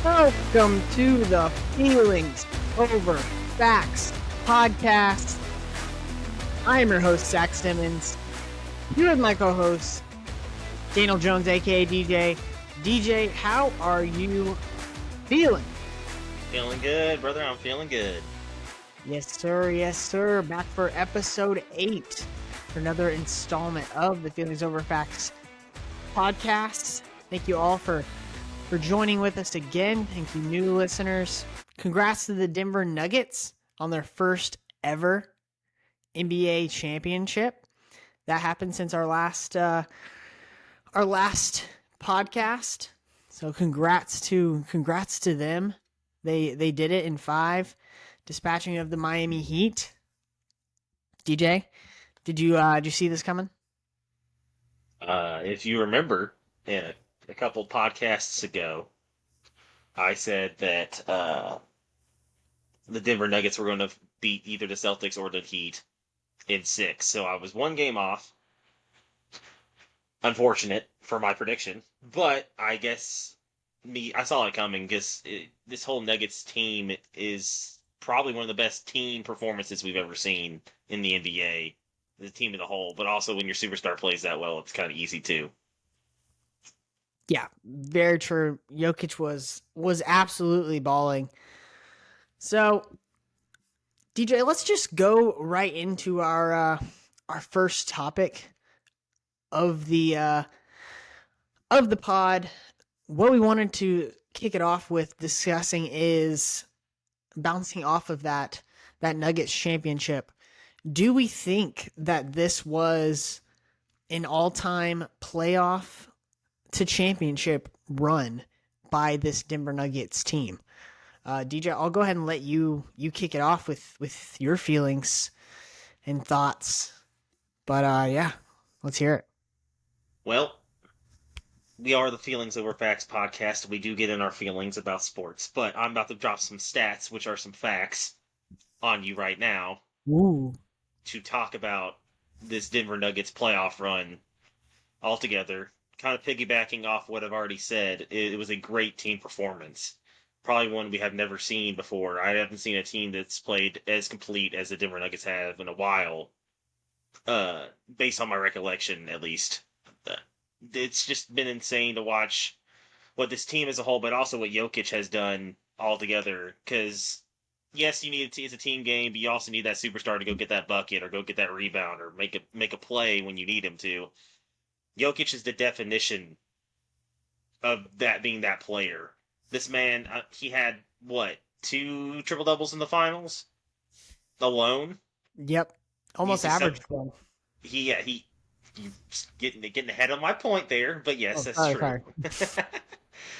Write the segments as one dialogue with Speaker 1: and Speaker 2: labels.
Speaker 1: Welcome to the Feelings Over Facts podcast. I am your host, Zach Simmons. Here with my co-host, Daniel Jones, aka DJ. DJ, how are you feeling?
Speaker 2: Feeling good, brother. I'm feeling good.
Speaker 1: Yes, sir. Yes, sir. Back for episode 8 for another installment of the Feelings Over Facts podcast. Thank you all for joining with us again. Thank you, new listeners. Congrats to the Denver Nuggets on their first ever NBA championship. That happened since our last podcast. So congrats to them. They did it in 5, dispatching of the Miami Heat. DJ, did you see this coming?
Speaker 2: If you remember, a couple podcasts ago, I said that the Denver Nuggets were going to beat either the Celtics or the Heat in 6. So I was one game off. Unfortunate for my prediction, but I guess I saw it coming because this whole Nuggets team is probably one of the best team performances we've ever seen in the NBA. The team as a whole, but also when your superstar plays that well, it's kind of easy too.
Speaker 1: Yeah, very true. Jokic was absolutely balling. So, DJ, let's just go right into our first topic of the pod. What we wanted to kick it off with discussing is bouncing off of that Nuggets championship. Do we think that this was an all-time playoff to championship run by this Denver Nuggets team? DJ, I'll go ahead and let you kick it off with your feelings and thoughts. But yeah, let's hear it.
Speaker 2: Well, we are the Feelings Over Facts podcast. We do get in our feelings about sports, but I'm about to drop some stats, which are some facts, on you right now.
Speaker 1: Ooh.
Speaker 2: To talk about this Denver Nuggets playoff run altogether. Kind of piggybacking off what I've already said, it was a great team performance. Probably one we have never seen before. I haven't seen a team that's played as complete as the Denver Nuggets have in a while, based on my recollection, at least. It's just been insane to watch what this team as a whole, but also what Jokic has done altogether. Because, yes, you need it's a team game, but you also need that superstar to go get that bucket or go get that rebound or make a play when you need him to. Jokic is the definition of that being that player. This man, he had, 2 triple-doubles in the finals? Alone?
Speaker 1: Yep. Almost average one.
Speaker 2: He getting ahead of my point there, but yes, that's true.
Speaker 1: Sorry.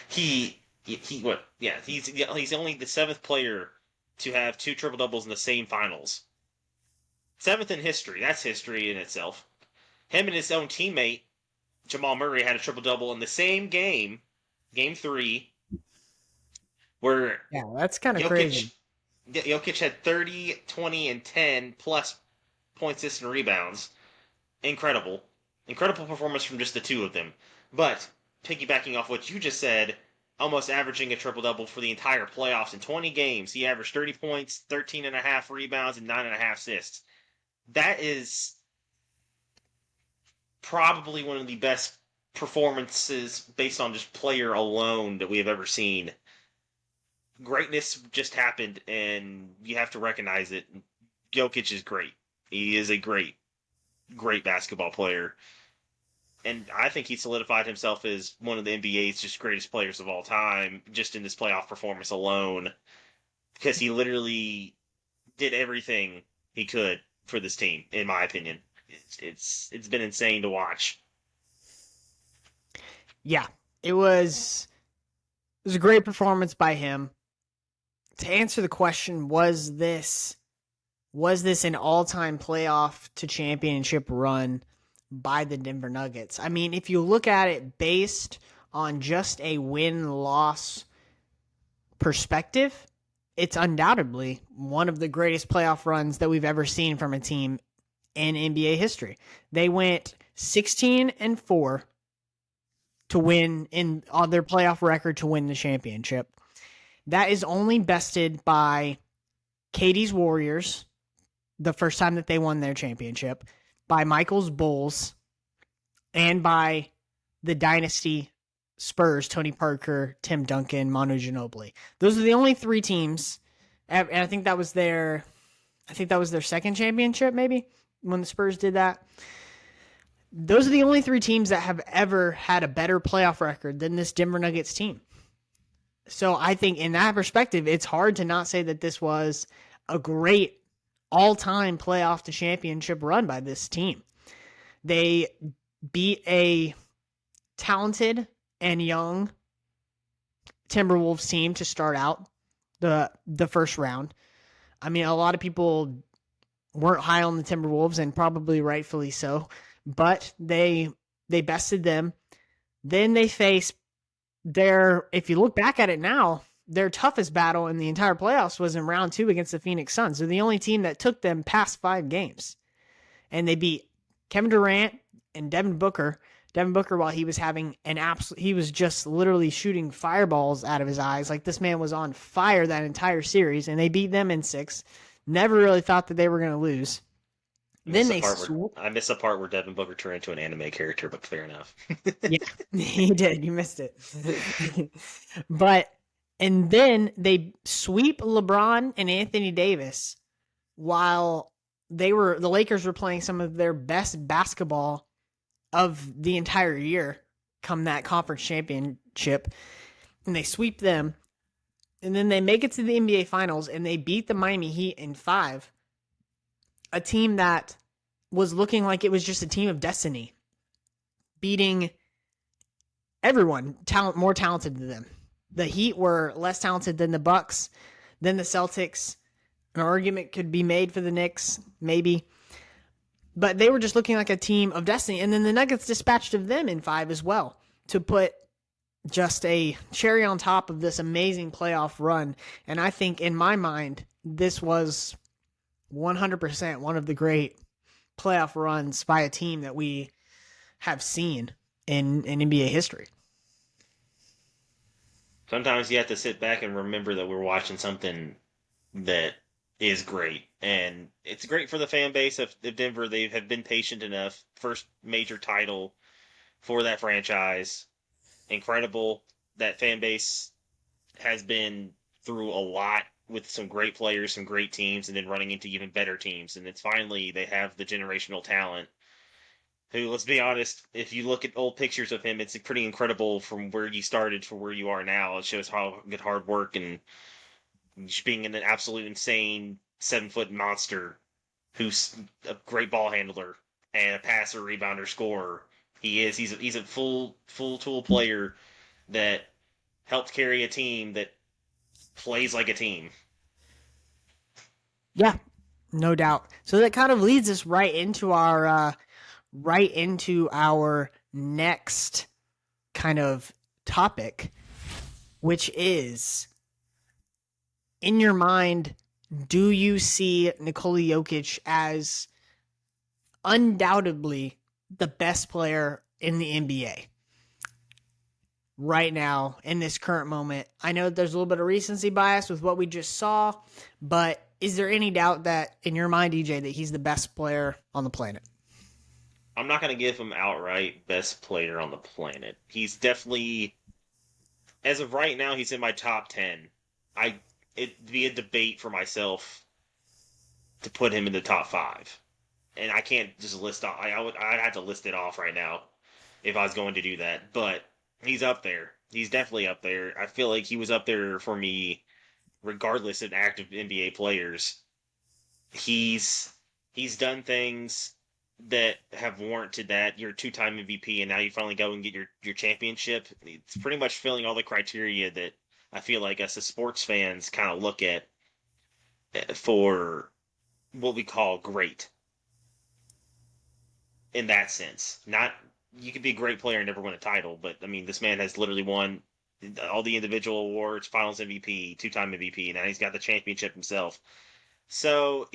Speaker 2: He's only the 7th player to have 2 triple-doubles in the same finals. 7th in history. That's history in itself. Him and his own teammate, Jamal Murray, had a triple-double in the same game, Game 3, where...
Speaker 1: Yeah, that's kind of crazy.
Speaker 2: Jokic had 30, 20, and 10 plus points, assists, and rebounds. Incredible. Incredible performance from just the 2 of them. But, piggybacking off what you just said, almost averaging a triple-double for the entire playoffs in 20 games. He averaged 30 points, 13.5 rebounds, and 9.5 assists. That is probably one of the best performances based on just player alone that we have ever seen. Greatness just happened, and you have to recognize it. Jokic is great. He is a great basketball player. And I think he solidified himself as one of the NBA's just greatest players of all time, just in this playoff performance alone. Because he literally did everything he could for this team, in my opinion. It's been insane to watch.
Speaker 1: Yeah, it was a great performance by him. To answer the question, was this an all-time playoff to championship run by the Denver Nuggets? I mean, if you look at it based on just a win-loss perspective, it's undoubtedly one of the greatest playoff runs that we've ever seen from a team in NBA history. They went 16-4 to win on their playoff record to win the championship. That is only bested by Katie's Warriors, the first time that they won their championship, by Michael's Bulls, and by the Dynasty Spurs, Tony Parker, Tim Duncan, Manu Ginobili. Those are the only three teams, and I think that was their second championship, maybe, when the Spurs did that. Those are the only three teams that have ever had a better playoff record than this Denver Nuggets team. So I think in that perspective, it's hard to not say that this was a great all-time playoff to championship run by this team. They beat a talented and young Timberwolves team to start out the first round. I mean, a lot of people weren't high on the Timberwolves, and probably rightfully so, but they bested them. Then they faced if you look back at it now, their toughest battle in the entire playoffs was in round 2 against the Phoenix Suns. They're the only team that took them past 5 games. And they beat Kevin Durant and Devin Booker. Devin Booker, while he was having he was just literally shooting fireballs out of his eyes. Like, this man was on fire that entire series, and they beat them in 6. Never really thought that they were going to lose.
Speaker 2: I missed the part where Devin Booker turned into an anime character, but fair enough.
Speaker 1: Yeah, he did. You missed it. And then they sweep LeBron and Anthony Davis while the Lakers were playing some of their best basketball of the entire year come that conference championship. And they sweep them. And then they make it to the NBA Finals, and they beat the Miami Heat in 5. A team that was looking like it was just a team of destiny, beating everyone more talented than them. The Heat were less talented than the Bucks, than the Celtics. An argument could be made for the Knicks, maybe. But they were just looking like a team of destiny. And then the Nuggets dispatched of them in 5 as well, to put just a cherry on top of this amazing playoff run. And I think, in my mind, this was 100% one of the great playoff runs by a team that we have seen in NBA history.
Speaker 2: Sometimes you have to sit back and remember that we're watching something that is great. And it's great for the fan base of Denver. They have been patient enough. First major title for that franchise. Incredible. That fan base has been through a lot with some great players, some great teams, and then running into even better teams. And it's finally they have the generational talent who, let's be honest, if you look at old pictures of him, it's pretty incredible from where you started to where you are now. It shows how good hard work and just being an absolute insane 7-foot monster who's a great ball handler and a passer, rebounder, scorer. He's a full tool player that helps carry a team that plays like a team.
Speaker 1: Yeah, no doubt. So that kind of leads us right into our next kind of topic, which is, in your mind, do you see Nikola Jokic as undoubtedly the best player in the NBA right now in this current moment? I know there's a little bit of recency bias with what we just saw, but is there any doubt that, in your mind, DJ, that he's the best player on the planet?
Speaker 2: I'm not going to give him outright best player on the planet. He's definitely, as of right now, he's in my top 10. It'd be a debate for myself to put him in the top 5. And I can't just list off. I'd have to list it off right now if I was going to do that. But he's up there. He's definitely up there. I feel like he was up there for me, regardless of active NBA players. He's done things that have warranted that. You're a 2-time MVP, and now you finally go and get your championship. It's pretty much filling all the criteria that I feel like us as sports fans kind of look at for what we call great. In that sense, not you could be a great player and never win a title, but I mean, this man has literally won all the individual awards, Finals MVP, 2-time MVP, and now he's got the championship himself. So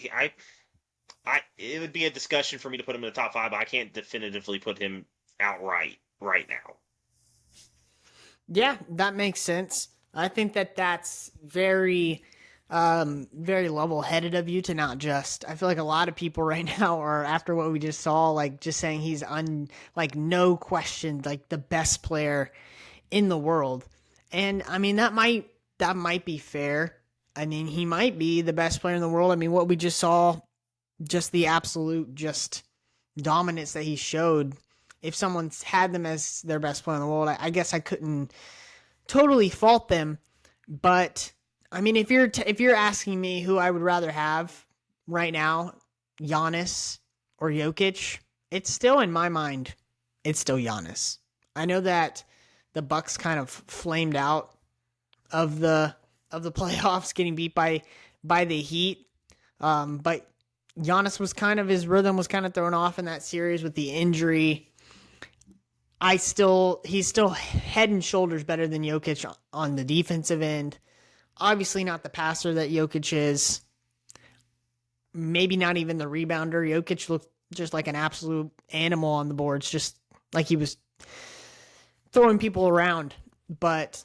Speaker 2: it would be a discussion for me to put him in the top 5, but I can't definitively put him outright right now.
Speaker 1: Yeah, that makes sense. I think that that's very, very level-headed of you to not just. I feel like a lot of people right now are after what we just saw, like just saying he's like no question, like the best player in the world. And I mean that might be fair. I mean, he might be the best player in the world. I mean, what we just saw, just the absolute just dominance that he showed. If someone's had them as their best player in the world, I guess I couldn't totally fault them. But I mean, if you're asking me who I would rather have right now, Giannis or Jokic, it's still in my mind, it's still Giannis. I know that the Bucks kind of flamed out of the playoffs, getting beat by the Heat. But Giannis was kind of his rhythm was kind of thrown off in that series with the injury. He's still head and shoulders better than Jokic on the defensive end. Obviously not the passer that Jokic is. Maybe not even the rebounder. Jokic looked just like an absolute animal on the boards, just like he was throwing people around. But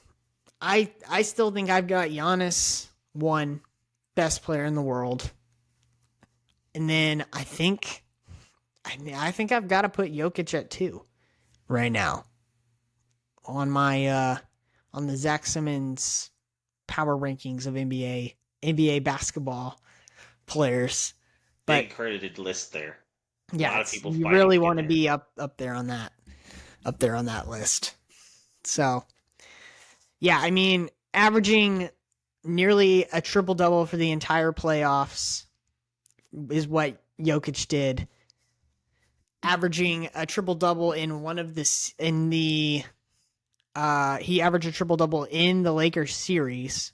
Speaker 1: I still think I've got Giannis one, best player in the world. And then I think I've got to put Jokic at 2 right now on my on the Zach Simmons power rankings of NBA basketball players. But
Speaker 2: Big credited list there. A
Speaker 1: yeah,
Speaker 2: lot of people
Speaker 1: you
Speaker 2: fighting
Speaker 1: really
Speaker 2: to get
Speaker 1: want to
Speaker 2: there.
Speaker 1: be up there on that list. So yeah, I mean, averaging nearly a triple double for the entire playoffs is what Jokic did. Averaging a triple double in one of this in the he averaged a triple double in the Lakers series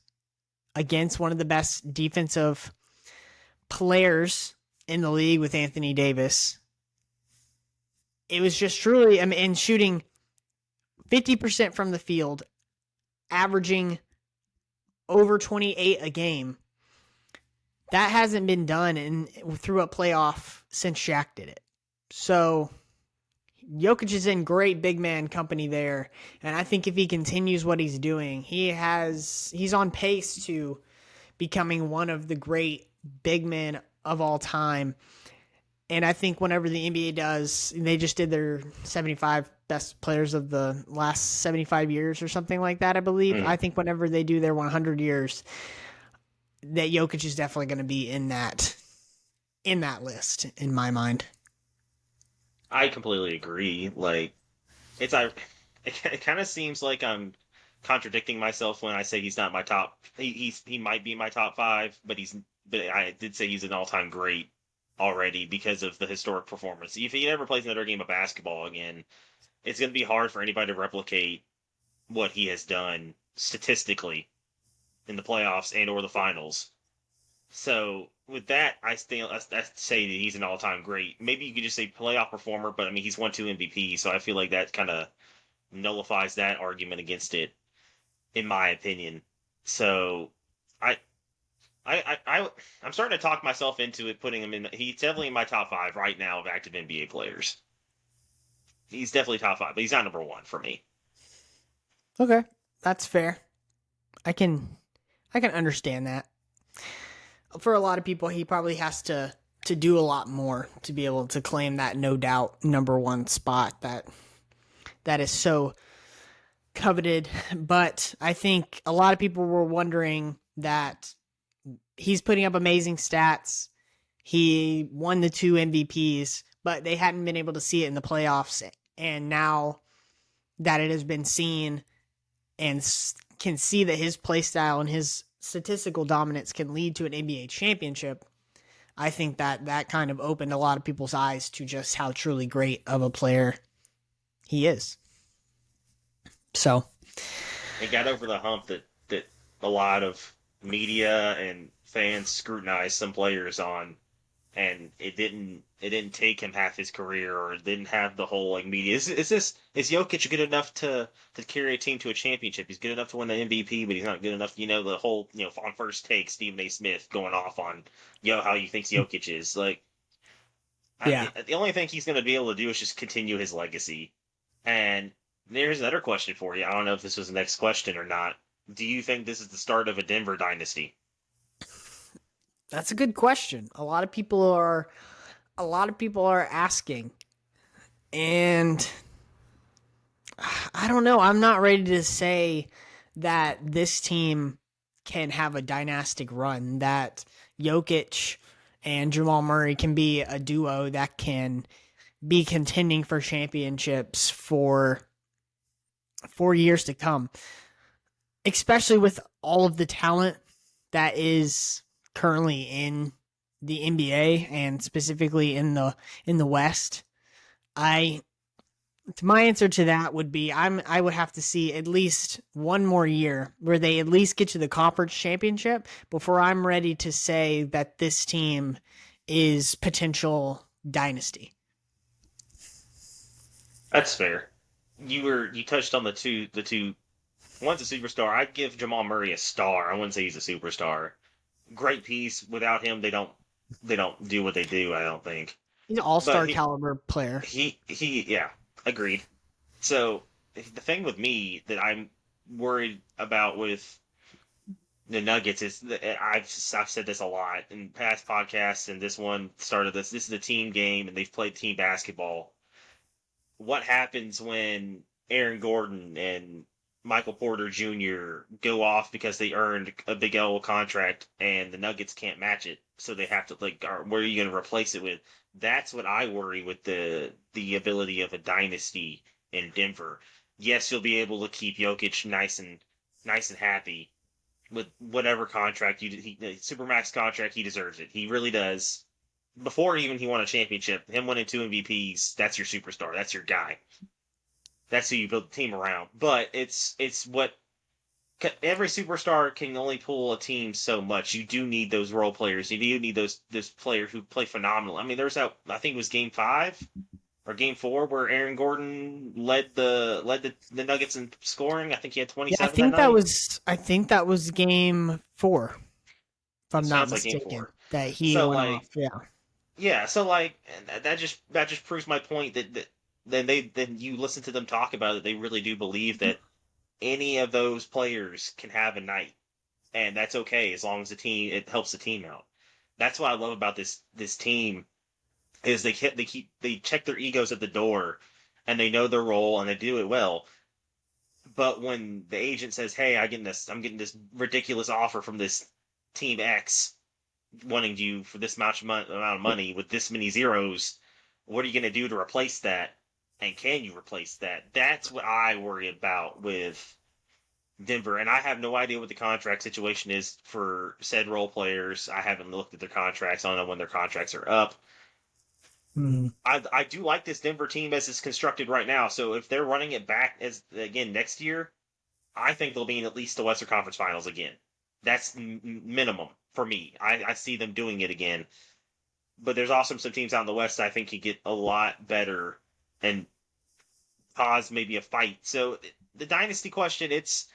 Speaker 1: against one of the best defensive players in the league with Anthony Davis. It was just truly, I mean, and shooting 50% from the field, averaging over 28 a game. That hasn't been done through a playoff since Shaq did it. So Jokic is in great big man company there, and I think if he continues what he's doing, he's on pace to becoming one of the great big men of all time. And I think whenever the NBA does, they just did their 75 best players of the last 75 years or something like that, I believe. I think whenever they do their 100 years, that Jokic is definitely going to be in that list in my mind.
Speaker 2: I completely agree. Like it kind of seems like I'm contradicting myself when I say he's not my top. He might be my top five, but I did say he's an all time great already because of the historic performance. If he never plays another game of basketball again, it's going to be hard for anybody to replicate what he has done statistically in the playoffs and or the finals. So with that, I say that he's an all-time great. Maybe you could just say playoff performer, but I mean he's won 2 MVP, so I feel like that kind of nullifies that argument against it, in my opinion. So I, I'm starting to talk myself into it, putting him in. He's definitely in my top five right now of active NBA players. He's definitely top five, but he's not number one for me.
Speaker 1: Okay, that's fair. I can understand that. For a lot of people, he probably has to do a lot more to be able to claim that no doubt number one spot that is so coveted. But I think a lot of people were wondering that he's putting up amazing stats. He won the 2 MVPs, but they hadn't been able to see it in the playoffs. And now that it has been seen and can see that his play style and his statistical dominance can lead to an NBA championship, I think that kind of opened a lot of people's eyes to just how truly great of a player he is. So,
Speaker 2: It got over the hump that a lot of media and fans scrutinized some players on, and it didn't take him half his career, or it didn't have the whole like media. Is Jokic good enough to carry a team to a championship? He's good enough to win an MVP, but he's not good enough. The whole on First Take, Stephen A. Smith going off on how he thinks Jokic is like.
Speaker 1: yeah.
Speaker 2: The only thing he's going to be able to do is just continue his legacy, and There's another question for you. I don't know if this was the next question or not. Do you think this is the start of a Denver dynasty?
Speaker 1: That's a good question. A lot of people are asking, and I don't know. I'm not ready to say that this team can have a dynastic run, that Jokic and Jamal Murray can be a duo that can be contending for championships for years to come, especially with all of the talent that is currently in the NBA and specifically in the West. I My answer to that would be I would have to see at least one more year where they at least get to the conference championship before I'm ready to say that this team is potential dynasty.
Speaker 2: That's fair. You touched on the two. One's a superstar. I'd give Jamal Murray a star. I wouldn't say he's a superstar. Great piece. Without him, they don't do what they do. I don't think.
Speaker 1: He's an
Speaker 2: But
Speaker 1: all-star
Speaker 2: he
Speaker 1: caliber player.
Speaker 2: he yeah, agreed. So the thing with me that I'm worried about with the Nuggets is that I've said this a lot in past podcasts, and this one started this. This is a team game, and they've played team basketball. What happens when Aaron Gordon and Michael Porter Jr. go off because they earned a big L contract and the Nuggets can't match it, so they have to where are you going to replace it with? That's what I worry with the ability of a dynasty in Denver. Yes, you'll be able to keep Jokic nice and happy with whatever contract supermax contract, he deserves it. He really does. Before even he won a championship, him winning two MVPs, that's your superstar. That's your guy. That's who you build the team around. But it's what every superstar can only pull a team so much. You do need those role players. You do need those players who play phenomenal. I mean, there's that I think it was Game 5 or Game 4 where Aaron Gordon led the Nuggets in scoring. I think he had
Speaker 1: Yeah, I
Speaker 2: 27 that
Speaker 1: think that
Speaker 2: night.
Speaker 1: was I think that was game 4, if
Speaker 2: It
Speaker 1: I'm not
Speaker 2: sounds like Game
Speaker 1: mistaken.
Speaker 2: 4.
Speaker 1: That he
Speaker 2: So
Speaker 1: went
Speaker 2: like
Speaker 1: off. Yeah.
Speaker 2: Yeah, so and that just proves my point that then you listen to them talk about it, they really do believe that any of those players can have a night, and that's okay as long as the team it helps the team out. That's what I love about this team is they check their egos at the door, and they know their role and they do it well. But when the agent says, "Hey, I'm getting this ridiculous offer from this team X," wanting you for this amount of money with this many zeros, what are you going to do to replace that? And can you replace that? That's what I worry about with Denver. And I have no idea what the contract situation is for said role players. I haven't looked at their contracts. I don't know when their contracts are up.
Speaker 1: Hmm.
Speaker 2: I do like this Denver team as it's constructed right now. So if they're running it back as again next year, I think they'll be in at least the Western Conference Finals again. That's minimum for me. I see them doing it again. But there's also some teams out in the West that I think could get a lot better and cause maybe a fight. So the dynasty question, it's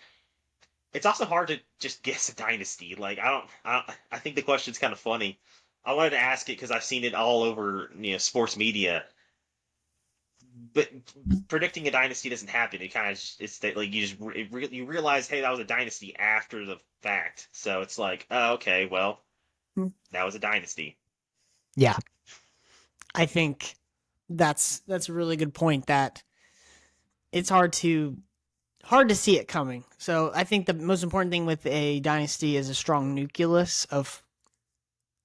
Speaker 2: also hard to just guess a dynasty. Like I think the question's kind of funny. I wanted to ask it because I've seen it all over sports media. But predicting a dynasty doesn't happen. It kind of it's that like you realize, hey, that was a dynasty after the fact. So it's like, oh, okay, well, that was a dynasty.
Speaker 1: Yeah. I think that's a really good point, that it's hard to see it coming. So I think the most important thing with a dynasty is a strong nucleus of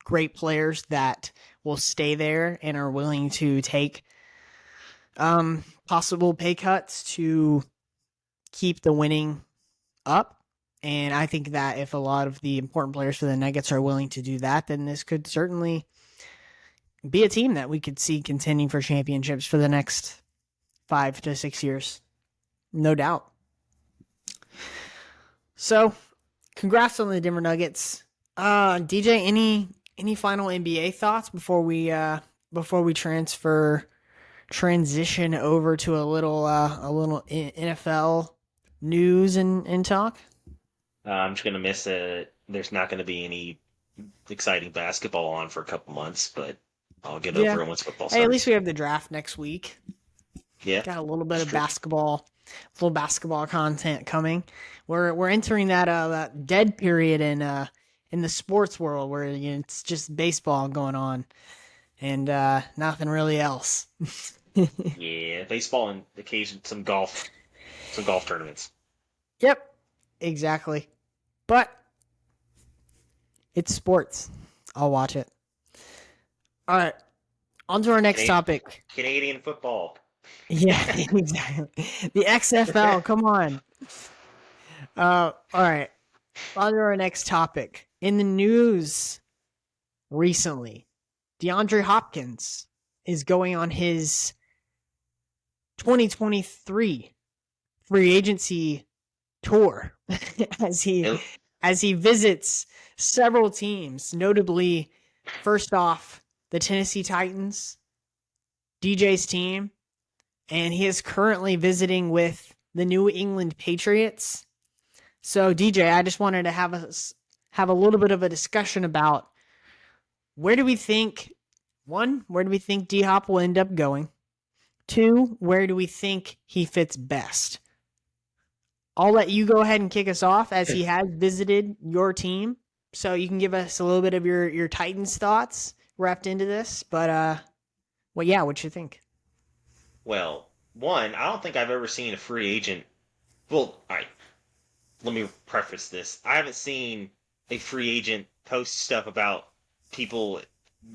Speaker 1: great players that will stay there and are willing to take possible pay cuts to keep the winning up. And I think that if a lot of the important players for the Nuggets are willing to do that, then this could certainly be a team that we could see contending for championships for the next 5 to 6 years. No doubt. So, congrats on the Denver Nuggets. DJ, any final NBA thoughts before we transition over to a little NFL news and talk?
Speaker 2: I'm just gonna miss it. There's not gonna be any exciting basketball on for a couple months, but I'll get
Speaker 1: Yeah.
Speaker 2: over it once football
Speaker 1: Hey, at least
Speaker 2: starts.
Speaker 1: we have the draft next week.
Speaker 2: Yeah,
Speaker 1: Got a little bit
Speaker 2: it's
Speaker 1: of
Speaker 2: true.
Speaker 1: basketball little basketball content coming. We're entering that dead period in the sports world where it's just baseball going on and nothing really else.
Speaker 2: Yeah, baseball and occasion some golf tournaments.
Speaker 1: Yep, exactly. But it's sports. I'll watch it. All right, on to our next topic.
Speaker 2: Canadian football.
Speaker 1: Yeah, exactly. The XFL, come on. All right, on to our next topic. In the news recently, DeAndre Hopkins is going on his 2023 free agency tour as he
Speaker 2: It-
Speaker 1: as he visits several teams, notably first off the Tennessee Titans, DJ's team, and he is currently visiting with the New England Patriots. So DJ, I just wanted to have a little bit of a discussion about where do we think where do we think D-Hop will end up going? 2, where do we think he fits best? I'll let you go ahead and kick us off as he has visited your team. So you can give us a little bit of your Titans thoughts wrapped into this. But well, yeah, what you think?
Speaker 2: well, one, I don't think I've ever seen a free agent. Well, all right, let me preface this. I haven't seen a free agent post stuff about people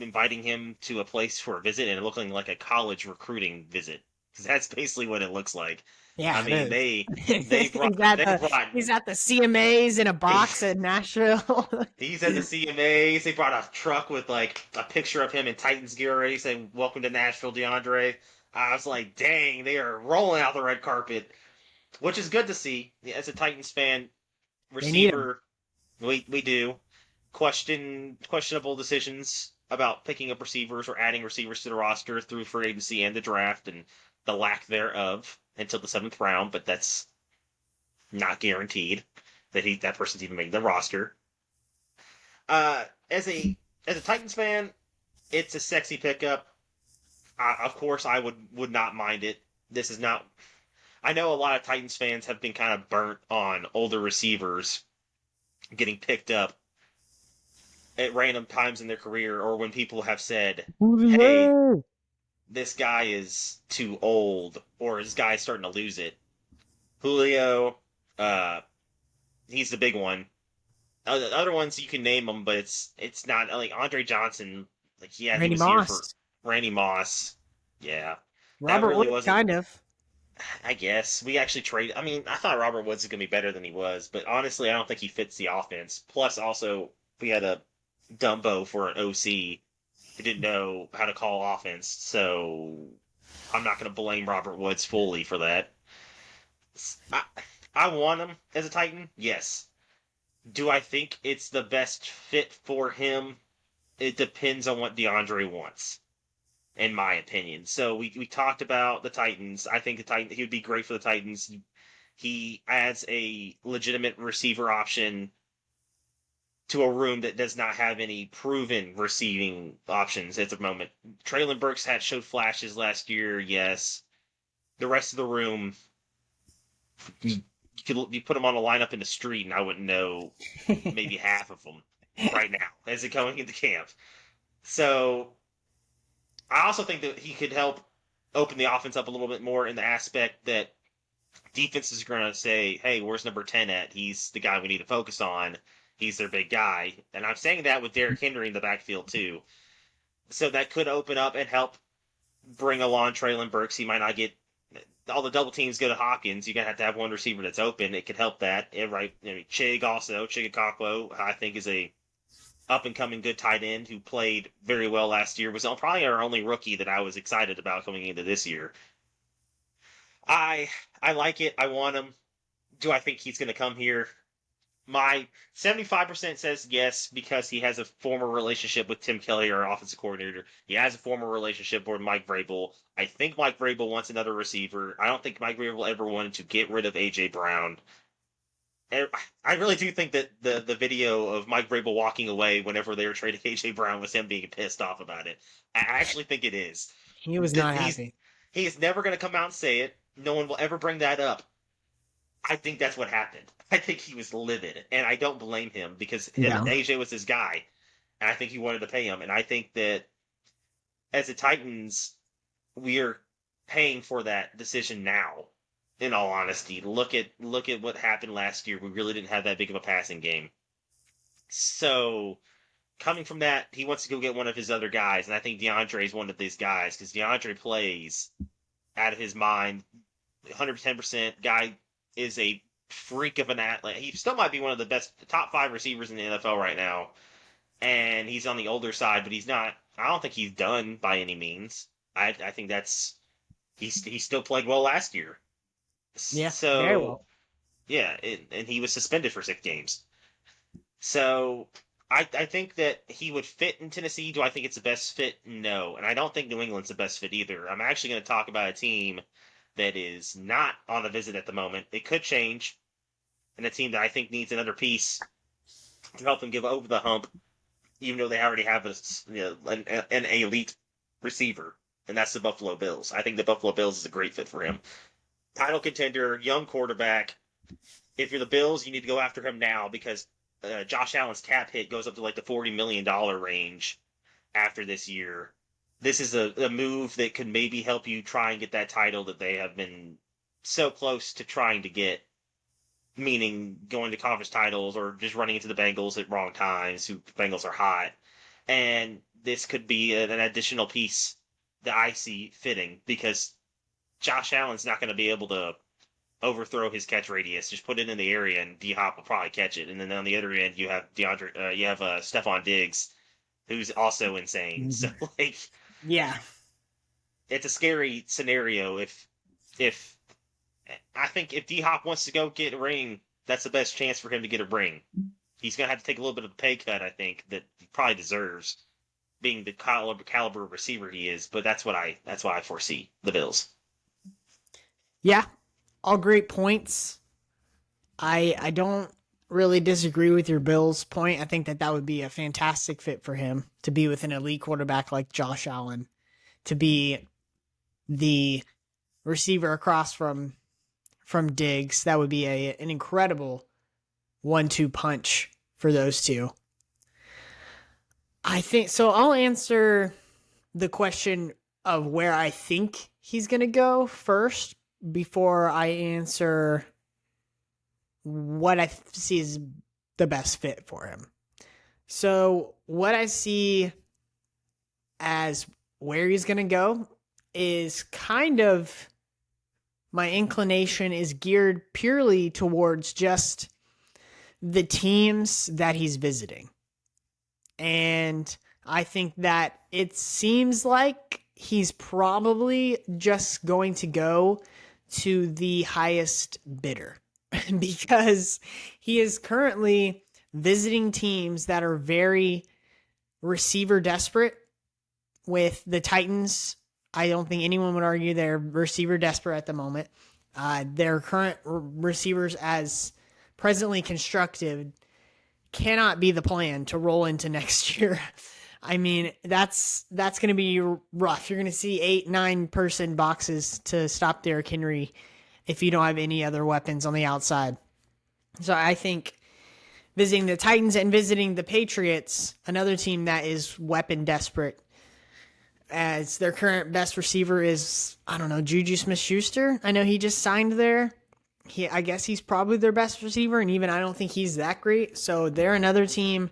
Speaker 2: inviting him to a place for a visit and it looking like a college recruiting visit. Because that's basically what it looks like. I
Speaker 1: Yeah,
Speaker 2: mean,
Speaker 1: it
Speaker 2: they
Speaker 1: is.
Speaker 2: brought they brought
Speaker 1: He's at the CMAs in a box in Nashville.
Speaker 2: he's at the CMAs. They brought a truck with like a picture of him in Titans gear already saying "Welcome to Nashville, DeAndre." I was like, dang, they are rolling out the red carpet, which is good to see. As a Titans fan,
Speaker 1: They need him.
Speaker 2: receiver, we do questionable decisions about picking up receivers or adding receivers to the roster through free agency and the draft and the lack thereof until the 7th round, but that's not guaranteed that person's even making the roster. Uh, as a Titans fan, it's a sexy pickup. Of course, I would not mind it. This is not. I know a lot of Titans fans have been kind of burnt on older receivers getting picked up at random times in their career, or when people have said, "Hey,
Speaker 1: Julio.
Speaker 2: this guy is too old," or "This guy's starting to lose it." Julio, uh, he's the big one. The other ones you can name them, but it's not like Andre Johnson. Like he
Speaker 1: Randy
Speaker 2: was here for
Speaker 1: Moss.
Speaker 2: Randy Moss. Yeah, that
Speaker 1: Robert
Speaker 2: really
Speaker 1: Woods,
Speaker 2: wasn't.
Speaker 1: kind of.
Speaker 2: I guess we actually traded. I mean, I thought Robert Woods was gonna be better than he was, but honestly, I don't think he fits the offense. Plus, also we had a Dumbo for an OC who didn't know how to call offense, so I'm not gonna blame Robert Woods fully for that. I, I want him as a Titan. Yes. Do I think it's the best fit for him? It depends on what DeAndre wants, in my opinion. So we talked about the Titans. I think he would be great for the Titans. He adds a legitimate receiver option to a room that does not have any proven receiving options at the moment. Traylon Burks had showed flashes last year, yes. The rest of the room, you you put them on a lineup in the street, and I wouldn't know maybe half of them right now as it going into camp. So I also think that he could help open the offense up a little bit more in the aspect that defenses are going to say, hey, where's number 10 at? He's the guy we need to focus on. He's their big guy. And I'm saying that with Derrick Henry in the backfield, too. So that could open up and help bring along Traylon Burks. He might not get all the double teams go to Hopkins. You're going to have one receiver that's open. It could help that. And right, I mean, Chig Okokwo, I think is a up and coming good tight end who played very well last year. Was probably our only rookie that I was excited about coming into this year. I I like it. I want him. Do I think he's going to come here? My 75% says yes because he has a former relationship with Tim Kelly, our offensive coordinator. He has a former relationship with Mike Vrabel. I think Mike Vrabel wants another receiver. I don't think Mike Vrabel ever wanted to get rid of A.J. Brown. And I really do think that the video of Mike Vrabel walking away whenever they were trading A.J. Brown was him being pissed off about it. I actually think it is.
Speaker 1: He was not
Speaker 2: He's
Speaker 1: happy.
Speaker 2: he is never going to come out and say it. No one will ever bring that up. I think that's what happened. I think he was livid, and I don't blame him because
Speaker 1: Yeah.
Speaker 2: AJ was his guy, and I think he wanted to pay him. And I think that as the Titans, we are paying for that decision now. In all honesty, look at what happened last year. We really didn't have that big of a passing game. So coming from that, he wants to go get one of his other guys, and I think DeAndre is one of these guys because DeAndre plays out of his mind, 110%. Guy is a freak of an athlete. He still might be one of the best top 5 receivers in the NFL right now, and he's on the older side, but he's not. I don't think he's done by any means. I think that's he still played well last year.
Speaker 1: Yeah, very
Speaker 2: So
Speaker 1: well.
Speaker 2: yeah, and he was suspended for 6 games. So I think that he would fit in Tennessee. Do I think it's the best fit? No. And I don't think New England's the best fit either. I'm actually going to talk about a team that is not on a visit at the moment. It could change, and a team that I think needs another piece to help them get over the hump, even though they already have an elite receiver, and that's the Buffalo Bills. I think the Buffalo Bills is a great fit for him. Title contender, young quarterback. If you're the Bills, you need to go after him now because Josh Allen's cap hit goes up to like the $40 million range after this year. This is a move that could maybe help you try and get that title that they have been so close to trying to get, meaning going to conference titles or just running into the Bengals at wrong times, who Bengals are hot. And this could be an additional piece that I see fitting because Josh Allen's not going to be able to overthrow his catch radius. Just put it in the area, and D-Hop will probably catch it. And then on the other end, you have DeAndre, you have Stephon Diggs, who's also insane. So like,
Speaker 1: Yeah.
Speaker 2: it's a scary scenario. If I think if D-Hop wants to go get a ring, that's the best chance for him to get a ring. He's gonna have to take a little bit of a pay cut, I think, that he probably deserves, being the caliber receiver he is. But that's what I foresee the Bills.
Speaker 1: Yeah. All great points. I don't really disagree with your Bills point. I think that would be a fantastic fit for him to be with an elite quarterback like Josh Allen, to be the receiver across from Diggs. That would be an incredible 1-2 punch for those two. I think so. I'll answer the question of where I think he's going to go first before I answer what I see is the best fit for him. So, what I see as where he's going to go is kind of, my inclination is geared purely towards just the teams that he's visiting. And I think that it seems like he's probably just going to go to the highest bidder because he is currently visiting teams that are very receiver desperate. With the Titans, I don't think anyone would argue they're receiver desperate at the moment. Their current receivers, as presently constructed, cannot be the plan to roll into next year. I mean, that's going to be rough. You're going to see 8-9 person boxes to stop Derrick Henry if you don't have any other weapons on the outside. So I think visiting the Titans and visiting the Patriots, another team that is weapon desperate, as their current best receiver is, I don't know, Juju Smith-Schuster. I know he just signed there. I guess he's probably their best receiver, and even I don't think he's that great. So they're another team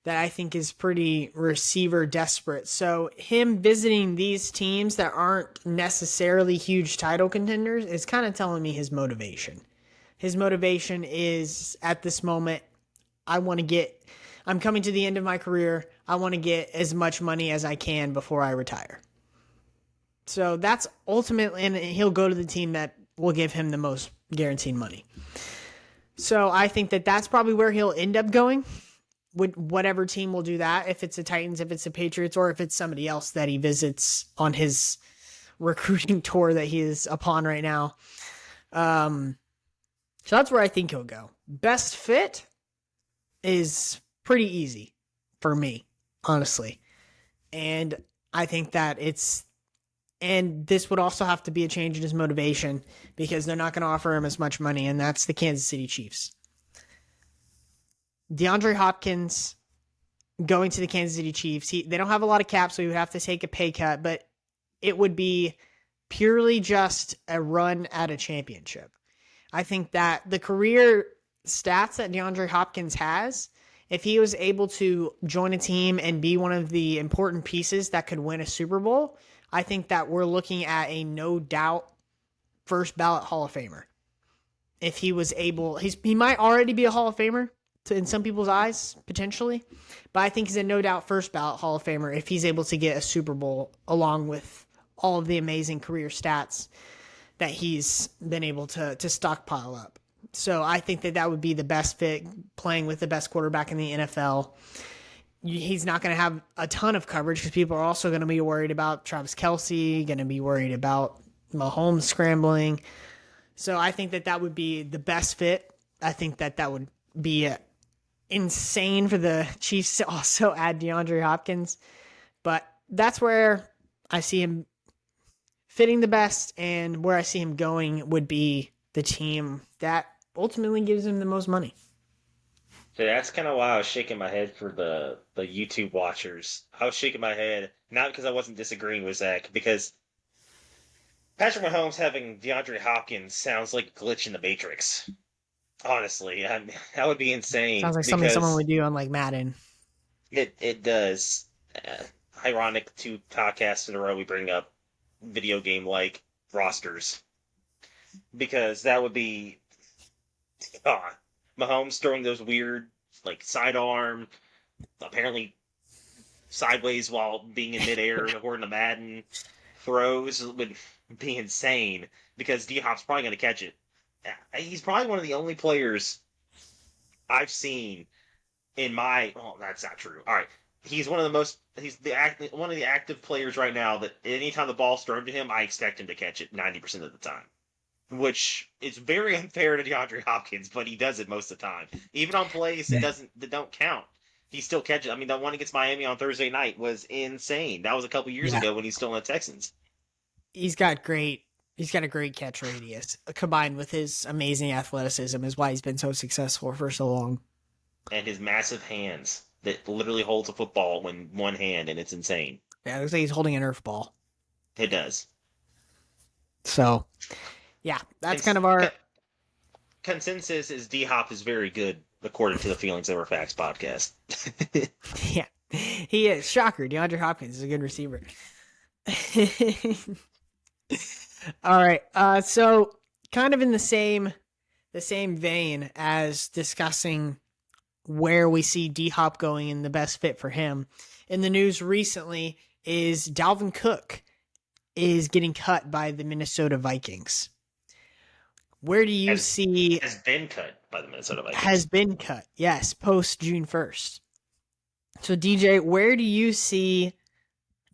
Speaker 1: that I think is pretty receiver desperate. So him visiting these teams that aren't necessarily huge title contenders is kind of telling me his motivation. His motivation is, at this moment, I'm coming to the end of my career. I want to get as much money as I can before I retire. So that's ultimately, and he'll go to the team that will give him the most guaranteed money. So I think that that's probably where he'll end up going. With whatever team will do that, if it's the Titans, if it's the Patriots, or if it's somebody else that he visits on his recruiting tour that he is upon right now. So that's where I think he'll go. Best fit is pretty easy for me, honestly. And I think that it's And this would also have to be a change in his motivation because they're not going to offer him as much money, and that's the Kansas City Chiefs. DeAndre Hopkins going to the Kansas City Chiefs. They don't have a lot of cap, so he would have to take a pay cut, but it would be purely just a run at a championship. I think that the career stats that DeAndre Hopkins has, if he was able to join a team and be one of the important pieces that could win a Super Bowl, I think that we're looking at a no doubt first ballot Hall of Famer. If he was able, he might already be a Hall of Famer in some people's eyes, potentially, but I think he's a no doubt first ballot Hall of Famer if he's able to get a Super Bowl along with all of the amazing career stats that he's been able to stockpile up. So I think that would be the best fit, playing with the best quarterback in the NFL. He's not going to have a ton of coverage because people are also going to be worried about Travis Kelce, going to be worried about Mahomes scrambling. So I think that would be the best fit. I think that would be insane for the Chiefs to also add DeAndre Hopkins. But that's where I see him fitting the best, and where I see him going would be the team that ultimately gives him the most money.
Speaker 2: So that's kind of why I was shaking my head for the YouTube watchers. I was shaking my head, not because I wasn't disagreeing with Zach, because Patrick Mahomes having DeAndre Hopkins sounds like a glitch in the Matrix. Honestly, that would be insane
Speaker 1: Sounds like something someone
Speaker 2: because
Speaker 1: would do on like Madden.
Speaker 2: it does. Ironic, 2 podcasts in a row we bring up video game like rosters because that would be Mahomes throwing those weird like sidearm, apparently sideways while being in midair, according to Madden, throws would be insane because D-Hop's probably going to catch it. He's probably one of the only players I've seen in my. Oh, that's not true. All right, he's one of the most. He's one of the active players right now that anytime the ball's thrown to him, I expect him to catch it 90% of the time. Which is very unfair to DeAndre Hopkins, but he does it most of the time. Even on plays that don't count, he still catches. I mean, that one against Miami on Thursday night was insane. That was a couple years ago when he's still in the Texans.
Speaker 1: He's got a great catch radius combined with his amazing athleticism is why he's been so successful for so long.
Speaker 2: And his massive hands that literally holds a football in one hand, and it's insane.
Speaker 1: Yeah, it looks like he's holding a Nerf ball.
Speaker 2: It does.
Speaker 1: So, yeah, that's kind of our
Speaker 2: consensus is D-Hop is very good, according to the Feelings Over Facts podcast.
Speaker 1: yeah, he is. Shocker. DeAndre Hopkins is a good receiver. All right. So kind of in the same vein as discussing where we see D-Hop going and the best fit for him. In the news recently is Dalvin Cook is getting cut by the Minnesota Vikings. Where do you see...
Speaker 2: Has been cut by the Minnesota Vikings.
Speaker 1: Has been cut, yes, post June 1st. So, DJ, where do you see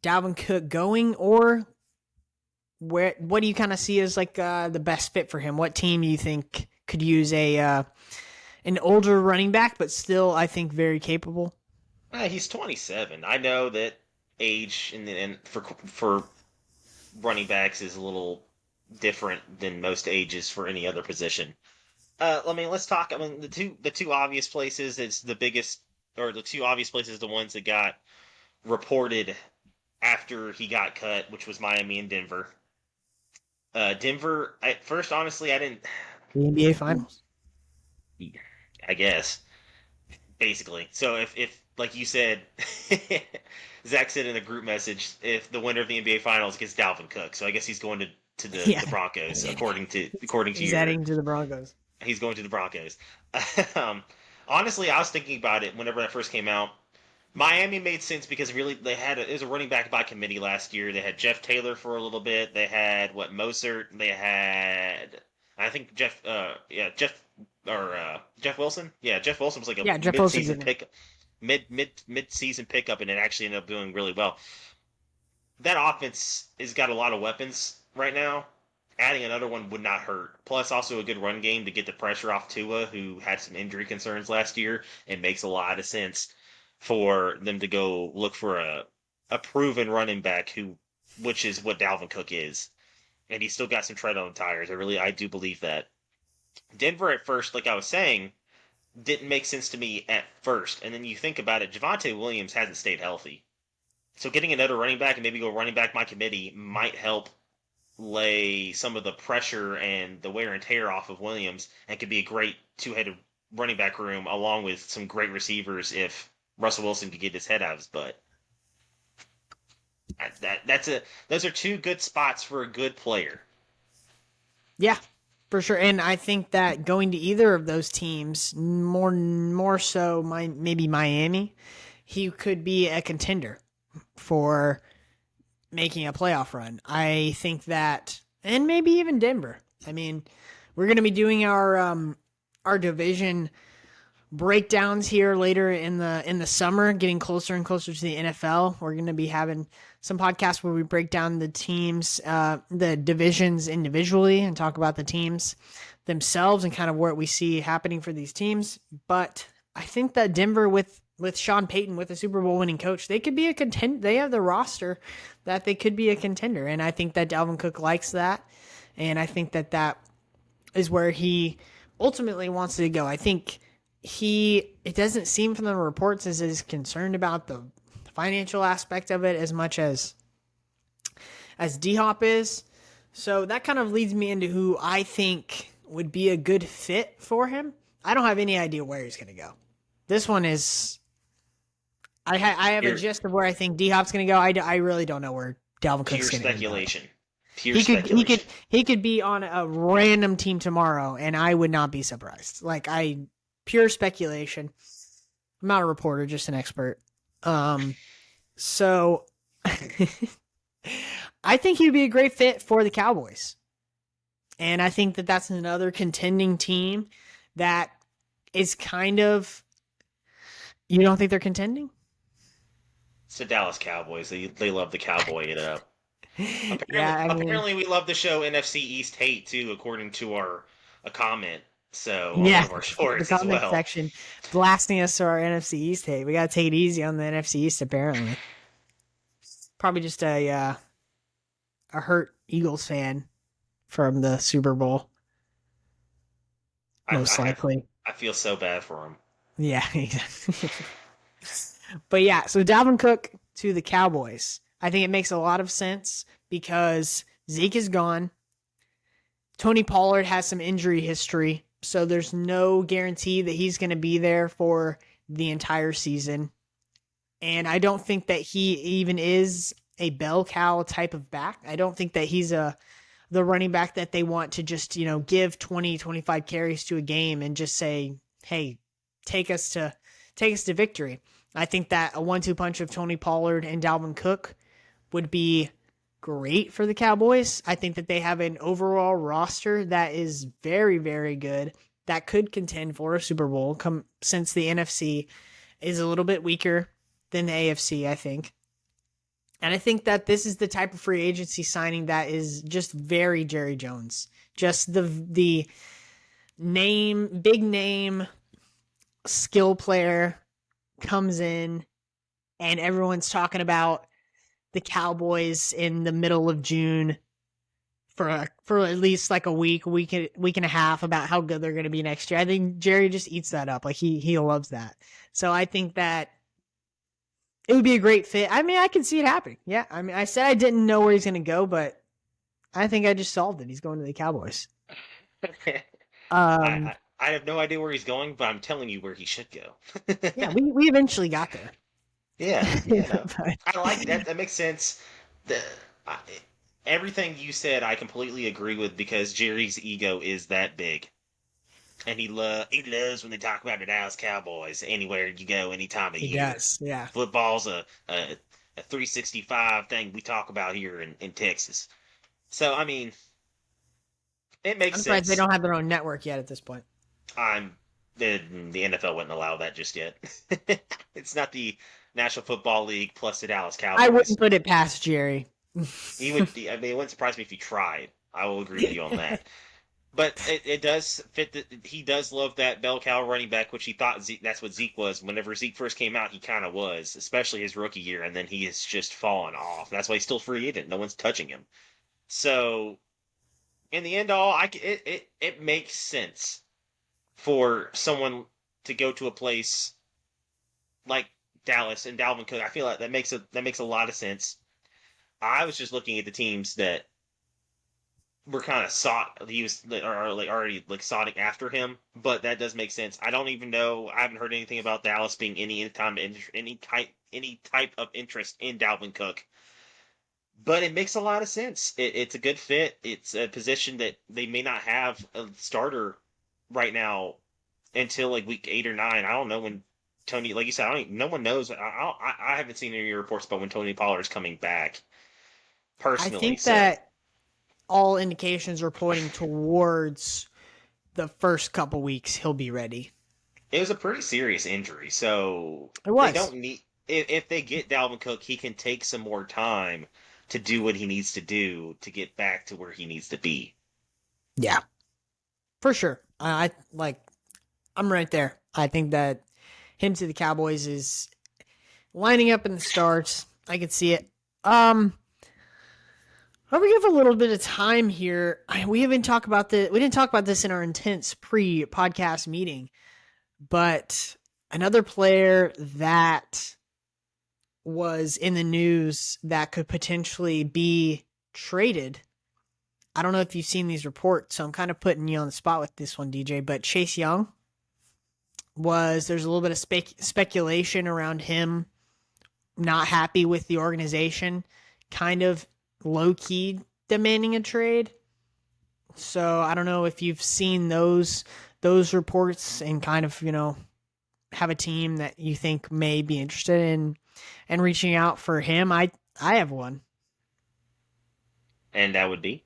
Speaker 1: Dalvin Cook going, or what do you kind of see as like the best fit for him? What team do you think could use an older running back, but still, I think, very capable?
Speaker 2: He's 27. I know that age and for running backs is a little different than most ages for any other position. Let's talk. I mean, the two obvious places is the biggest, or the two obvious places, the ones that got reported after he got cut, which was Miami and Denver. Denver, at first, honestly, I didn't.
Speaker 1: The NBA Finals.
Speaker 2: I guess, basically. So if like you said, Zach said in the group message, if the winner of the NBA Finals gets Dalvin Cook, so I guess he's going to the Broncos, according to
Speaker 1: he's adding to the Broncos.
Speaker 2: He's going to the Broncos. Honestly, I was thinking about it whenever that first came out. Miami made sense because really it was a running back by committee last year. They had Jeff Taylor for a little bit. They had Mostert. They had Jeff Wilson. Yeah, Jeff Wilson was like a mid-season pickup, mid-season pickup, and it actually ended up doing really well. That offense has got a lot of weapons right now. Adding another one would not hurt. Plus, also a good run game to get the pressure off Tua, who had some injury concerns last year. It makes a lot of sense for them to go look for a proven running back who which is what Dalvin Cook is. And he's still got some tread on the tires. I do believe that. Denver at first, like I was saying, didn't make sense to me at first. And then you think about it, Javonte Williams hasn't stayed healthy. So getting another running back and maybe go running back by committee might help lay some of the pressure and the wear and tear off of Williams and could be a great two-headed running back room along with some great receivers if Russell Wilson could get his head out of his butt. Those are two good spots for a good player.
Speaker 1: Yeah, for sure. And I think that going to either of those teams, more so maybe Miami, he could be a contender for making a playoff run. I think that, and maybe even Denver. I mean, we're going to be doing our division breakdowns here later in the summer, getting closer and closer to the NFL. We're going to be having some podcasts where we break down the teams, the divisions individually, and talk about the teams themselves and kind of what we see happening for these teams. But I think that Denver with Sean Payton, with a Super Bowl winning coach, they could be a contender. They have the roster that they could be a contender. And I think that Dalvin Cook likes that. And I think that is where he ultimately wants to go. I think it doesn't seem from the reports as is concerned about the financial aspect of it as much as D-Hop is. So that kind of leads me into who I think would be a good fit for him. I don't have any idea where he's going to go. This one is, I have a gist of where I think D-Hop's going to go. I really don't know where Dalvin Cook's going to go.
Speaker 2: Pure speculation.
Speaker 1: He could be on a random team tomorrow, and I would not be surprised. Pure speculation. I'm not a reporter, just an expert. So I think he'd be a great fit for the Cowboys. And I think that that's another contending team that is kind of, you don't think they're contending?
Speaker 2: It's the Dallas Cowboys. They love the cowboy it up.
Speaker 1: Apparently
Speaker 2: we love the show NFC East Hate too, according to a comment. So
Speaker 1: yeah,
Speaker 2: one of our shorts
Speaker 1: the comment
Speaker 2: as well.
Speaker 1: section blasting us to our NFC East hate. We gotta take it easy on the NFC East. Apparently, probably just a hurt Eagles fan from the Super Bowl. Most likely.
Speaker 2: I feel so bad for him.
Speaker 1: Yeah. But yeah, so Dalvin Cook to the Cowboys. I think it makes a lot of sense because Zeke is gone. Tony Pollard has some injury history, so there's no guarantee that he's going to be there for the entire season. And I don't think that he even is a bell cow type of back. I don't think that he's the running back that they want to just, give 20, 25 carries to a game and just say, hey, take us to victory. I think that a 1-2 punch of Tony Pollard and Dalvin Cook would be great for the Cowboys. I think that they have an overall roster that is very, very good that could contend for a Super Bowl since the NFC is a little bit weaker than the AFC, I think. And I think that this is the type of free agency signing that is just very Jerry Jones. Just the big name skill player comes in and everyone's talking about the Cowboys in the middle of June for at least like a week and a half about how good they're going to be next year. I think Jerry just eats that up. Like he loves that. So I think that it would be a great fit. I mean, I can see it happening. Yeah. I mean, I said I didn't know where he's going to go, but I think I just solved it. He's going to the Cowboys.
Speaker 2: I have no idea where he's going, but I'm telling you where he should go.
Speaker 1: Yeah, we eventually got there.
Speaker 2: Yeah. I like that. That makes sense. Everything you said, I completely agree with because Jerry's ego is that big. And he loves when they talk about the Dallas Cowboys anywhere you go, any time of year.
Speaker 1: He does, yeah.
Speaker 2: Football's a 365 thing we talk about here in Texas. So, I mean, it makes sense.
Speaker 1: I'm surprised they don't have their own network yet at this point.
Speaker 2: The NFL wouldn't allow that just yet. It's not the National Football League plus the Dallas Cowboys.
Speaker 1: I wouldn't put it past Jerry.
Speaker 2: He would. I mean, it wouldn't surprise me if he tried. I will agree with you on that. But it does fit. He does love that bell cow running back, which he thought that's what Zeke was. Whenever Zeke first came out, he kind of was, especially his rookie year, and then he has just fallen off. That's why he's still free agent. No one's touching him. So in the end, it makes sense for someone to go to a place like Dallas and Dalvin Cook. I feel like that makes a lot of sense. I was just looking at the teams that were kind of sought. He was or like already like sought after him, but that does make sense. I don't even know. I haven't heard anything about Dallas being any type of interest in Dalvin Cook. But it makes a lot of sense. It's a good fit. It's a position that they may not have a starter right now until like week 8 or 9. I don't know when Tony, like you said, no one knows. I haven't seen any reports about when Tony Pollard is coming back
Speaker 1: I
Speaker 2: personally.
Speaker 1: think
Speaker 2: So
Speaker 1: that all indications are pointing towards the first couple weeks he'll be ready.
Speaker 2: it was a pretty serious injury. So
Speaker 1: It
Speaker 2: they
Speaker 1: was.
Speaker 2: don't need if they get Dalvin Cook, he can take some more time to do what he needs to do to get back to where he needs to be.
Speaker 1: Yeah, for sure. I like. I'm right there. I think that him to the Cowboys is lining up in the stars. I can see it. We have a little bit of time here. We haven't talked about the. We didn't talk about this in our intense pre-podcast meeting, but another player that was in the news that could potentially be traded. I don't know if you've seen these reports, so I'm kind of putting you on the spot with this one, DJ. But Chase Young there's a little bit of speculation around him not happy with the organization, kind of low key demanding a trade. So I don't know if you've seen those reports and kind of have a team that you think may be interested in and reaching out for him. I have one.
Speaker 2: And that would be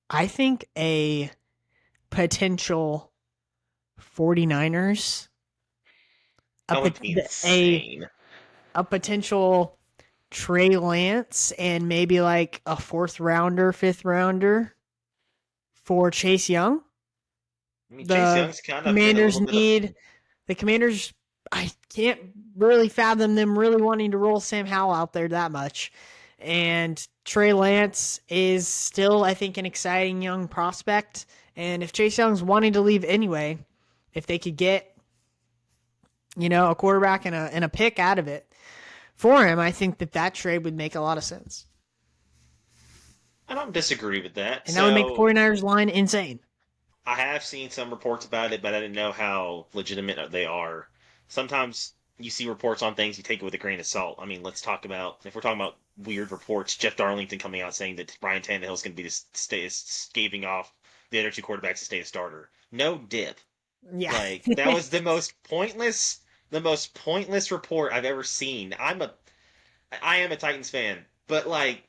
Speaker 1: I think a potential 49ers a
Speaker 2: that would be insane.
Speaker 1: a potential Trey Lance and maybe like a fourth rounder, fifth rounder for Chase Young.
Speaker 2: I mean, Chase
Speaker 1: The
Speaker 2: Young's kind of been a
Speaker 1: Commanders
Speaker 2: little bit of
Speaker 1: need the Commanders. I can't really fathom them really wanting to roll Sam Howell out there that much. And Trey Lance is still, I think, an exciting young prospect. And if Chase Young's wanting to leave anyway, if they could get, a quarterback and a pick out of it for him, I think that trade would make a lot of sense.
Speaker 2: I don't disagree with that.
Speaker 1: And that would make the
Speaker 2: So
Speaker 1: 49ers line insane.
Speaker 2: I have seen some reports about it, but I didn't know how legitimate they are. Sometimes you see reports on things, you take it with a grain of salt. I mean, let's talk about if we're talking about weird reports. Jeff Darlington coming out saying that Ryan Tannehill is going to be staving off the other two quarterbacks to stay a starter. No dip.
Speaker 1: Yeah.
Speaker 2: Like that was the most pointless report I've ever seen. I am a Titans fan, but like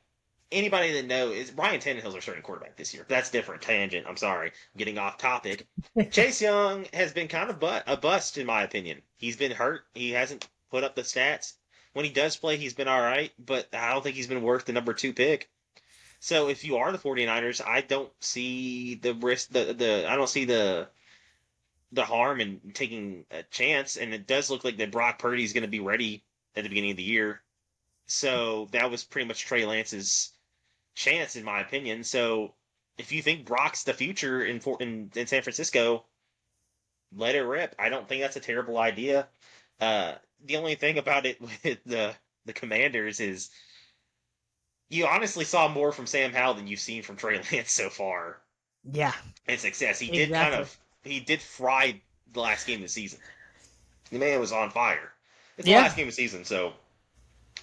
Speaker 2: anybody that knows is Ryan Tannehill's our starting quarterback this year. That's different. Tangent. I'm sorry. I'm getting off topic. Chase Young has been kind of a bust in my opinion. He's been hurt. He hasn't put up the stats. When he does play, he's been all right, but I don't think he's been worth the number 2 pick. So if you are the 49ers, I don't see the risk I don't see the harm in taking a chance, and it does look like that Brock Purdy is going to be ready at the beginning of the year. So that was pretty much Trey Lance's chance, in my opinion. So if you think Brock's the future in San Francisco, let it rip. I don't think that's a terrible idea. The only thing about it with the Commanders is you honestly saw more from Sam Howell than you've seen from Trey Lance so far
Speaker 1: Yeah,
Speaker 2: in success.
Speaker 1: exactly.
Speaker 2: He did fry the last game of the season. The man was on fire. It's the
Speaker 1: Yeah.
Speaker 2: last game of the season, so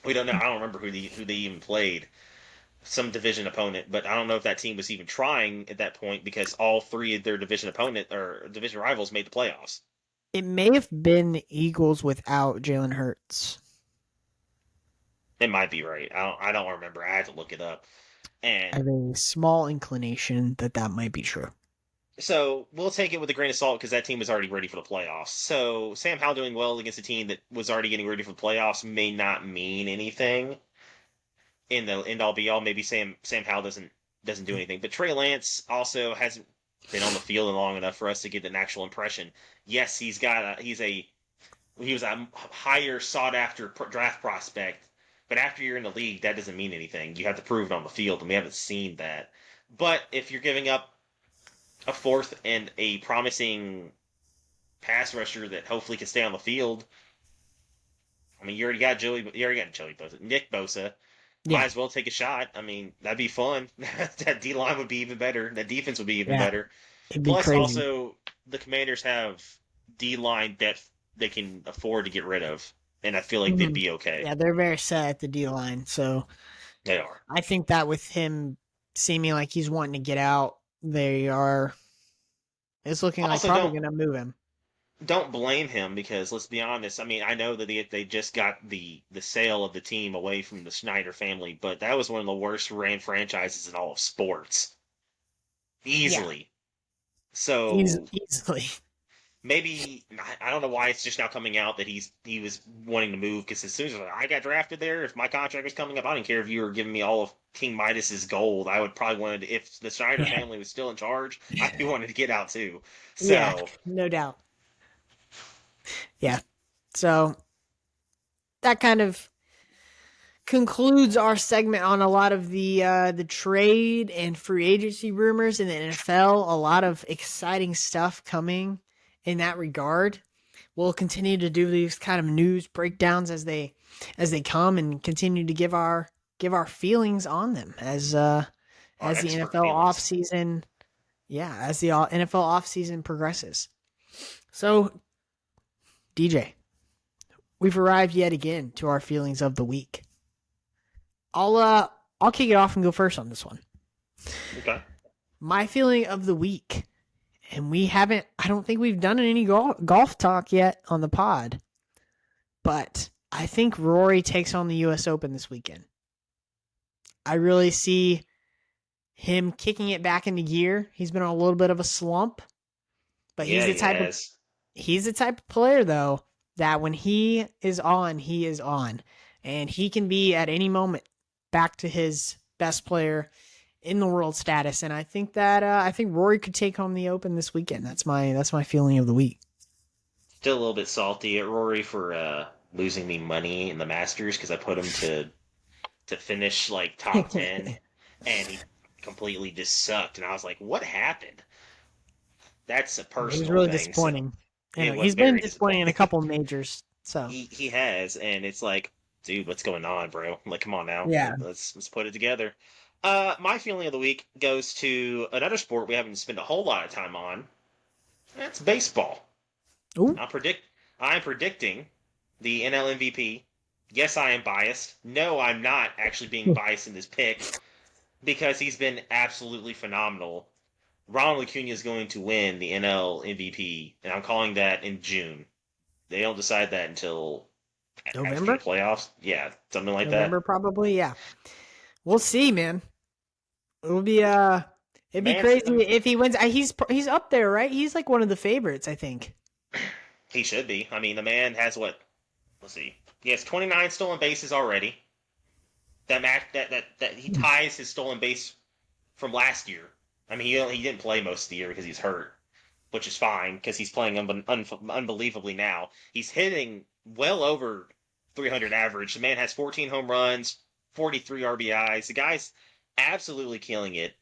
Speaker 2: we don't know. I don't remember who they even played. Some division opponent, but I don't know if that team was even trying at that point because all three of their division opponent or division rivals made the playoffs.
Speaker 1: It may have been the Eagles without Jalen Hurts.
Speaker 2: It might be right. I don't remember. I had to look it up.
Speaker 1: I
Speaker 2: And
Speaker 1: have a small inclination that might be true.
Speaker 2: so we'll take it with a grain of salt because that team was already ready for the playoffs. So Sam Howell doing well against a team that was already getting ready for the playoffs may not mean anything in the end all be all. Maybe Sam Howell doesn't doesn't do anything. But Trey Lance also hasn't been on the field long enough for us to get an actual impression. Yes, he was a higher sought after draft prospect, but after you're in the league, that doesn't mean anything. You have to prove it on the field, and we haven't seen that. But if you're giving up a fourth and a promising pass rusher that hopefully can stay on the field, I mean, you already got Joey Bosa, Nick Bosa. Might
Speaker 1: Yeah,
Speaker 2: as well take a shot. I mean, that'd be fun. That D line would be even better. That defense would be even
Speaker 1: yeah,
Speaker 2: better.
Speaker 1: it'd be
Speaker 2: Plus,
Speaker 1: crazy.
Speaker 2: also, the Commanders have D line depth they can afford to get rid of, and I feel like they'd
Speaker 1: Mhm.
Speaker 2: be okay.
Speaker 1: Yeah, they're very set at the D line, so
Speaker 2: They are.
Speaker 1: I think that with him seeming like he's wanting to get out, they are. It's looking like
Speaker 2: Also,
Speaker 1: probably
Speaker 2: don't
Speaker 1: going to move him.
Speaker 2: don't blame him because let's be honest. I mean, I know that they just got the sale of the team away from the Schneider family, but that was one of the worst ran franchises in all of sports,
Speaker 1: Yeah,
Speaker 2: easily. So
Speaker 1: easily.
Speaker 2: maybe I don't know why it's just now coming out that he was wanting to move because as soon as I got drafted there, if my contract was coming up, I didn't care if you were giving me all of King Midas's gold. I would probably wanted if the Schneider
Speaker 1: Yeah,
Speaker 2: family was still in charge, I'd be wanting to get out too.
Speaker 1: yeah,
Speaker 2: So
Speaker 1: no doubt. Yeah. So that kind of concludes our segment on a lot of the trade and free agency rumors in the NFL. A lot of exciting stuff coming in that regard. We'll continue to do these kind of news breakdowns as they come and continue to give our feelings on them
Speaker 2: our
Speaker 1: as the
Speaker 2: expert
Speaker 1: NFL
Speaker 2: feelings.
Speaker 1: offseason as the NFL offseason progresses. So, DJ, we've arrived yet again to our feelings of the week. I'll kick it off and go first on this one.
Speaker 2: Okay.
Speaker 1: My feeling of the week, and I don't think we've done any golf talk yet on the pod, but I think Rory takes on the U.S. Open this weekend. I really see him kicking it back into gear. He's been on a little bit of a slump, but
Speaker 2: Yeah, he has.
Speaker 1: he's the type of player though that when he is on, he is on, and he can be at any moment back to his best player in the world status. And I think Rory could take home the Open this weekend. That's my feeling of the week.
Speaker 2: Still a little bit salty at Rory for losing me money in the Masters because I put him to finish like top 10, and he completely just sucked. And I was like, what happened? That's a
Speaker 1: It was
Speaker 2: personal
Speaker 1: really
Speaker 2: thing. So
Speaker 1: disappointing.
Speaker 2: it
Speaker 1: Anyway,
Speaker 2: was
Speaker 1: he's been
Speaker 2: very
Speaker 1: disappointing in a
Speaker 2: disappointing.
Speaker 1: couple majors. So
Speaker 2: He has, and it's like, dude, what's going on, bro? Like, come on now,
Speaker 1: yeah.
Speaker 2: let's put it together. My feeling of the week goes to another sport we haven't spent a whole lot of time on. That's baseball.
Speaker 1: Ooh.
Speaker 2: I'm predict I'm predicting the NL MVP. Yes, I am biased. No, I'm not actually being biased in this pick because he's been absolutely phenomenal. Ronald Acuna is going to win the NL MVP, and I'm calling that in June. They don't decide that until after the
Speaker 1: November?
Speaker 2: playoffs. Yeah, something like that.
Speaker 1: November probably, yeah. We'll see, man. It'll be it'd be
Speaker 2: Man,
Speaker 1: crazy if he wins. He's up there, right? He's like one of the favorites, I think.
Speaker 2: he should be. I mean, the man has what? Let's see. He has 29 stolen bases already. That he ties his stolen base from last year. I mean, he didn't play most of the year because he's hurt, which is fine because he's playing unbelievably now. He's hitting well over 300 average. The man has 14 home runs, 43 RBIs. The guy's absolutely killing it.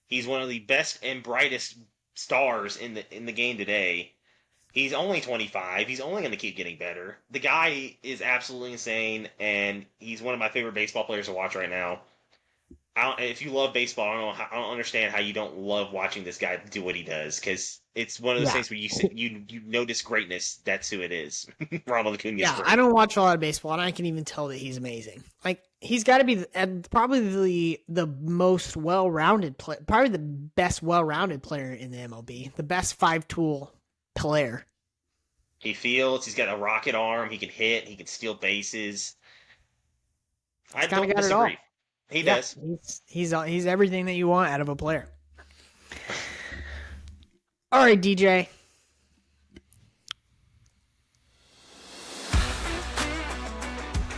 Speaker 2: He's one of the best and brightest stars in the game today. He's only 25. He's only going to keep getting better. The guy is absolutely insane, and he's one of my favorite baseball players to watch right now. If you love baseball, I don't understand how you don't love watching this guy do what he does because it's one of those
Speaker 1: Yeah.
Speaker 2: things where you notice greatness. That's who it is. Ronald Acuna is
Speaker 1: Yeah, I
Speaker 2: great.
Speaker 1: don't watch a lot of baseball, and I can even tell that he's amazing. Like he's got to be probably the most well-rounded player, probably the best well-rounded player in the MLB, the best five-tool player.
Speaker 2: He fields. He's got a rocket arm. He can hit. He can steal bases.
Speaker 1: He's
Speaker 2: I
Speaker 1: kind of
Speaker 2: don't
Speaker 1: got it all.
Speaker 2: disagree. He
Speaker 1: Yeah,
Speaker 2: does.
Speaker 1: he's everything that you want out of a player. All right, DJ.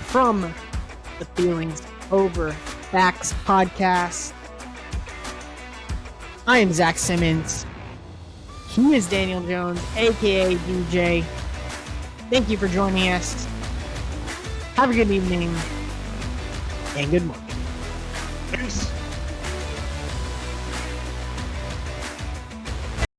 Speaker 1: From the Feelings Over Facts podcast, I am Zach Simmons. He is Daniel Jones, aka DJ. Thank you for joining us. Have a good evening and good morning.
Speaker 2: Peace.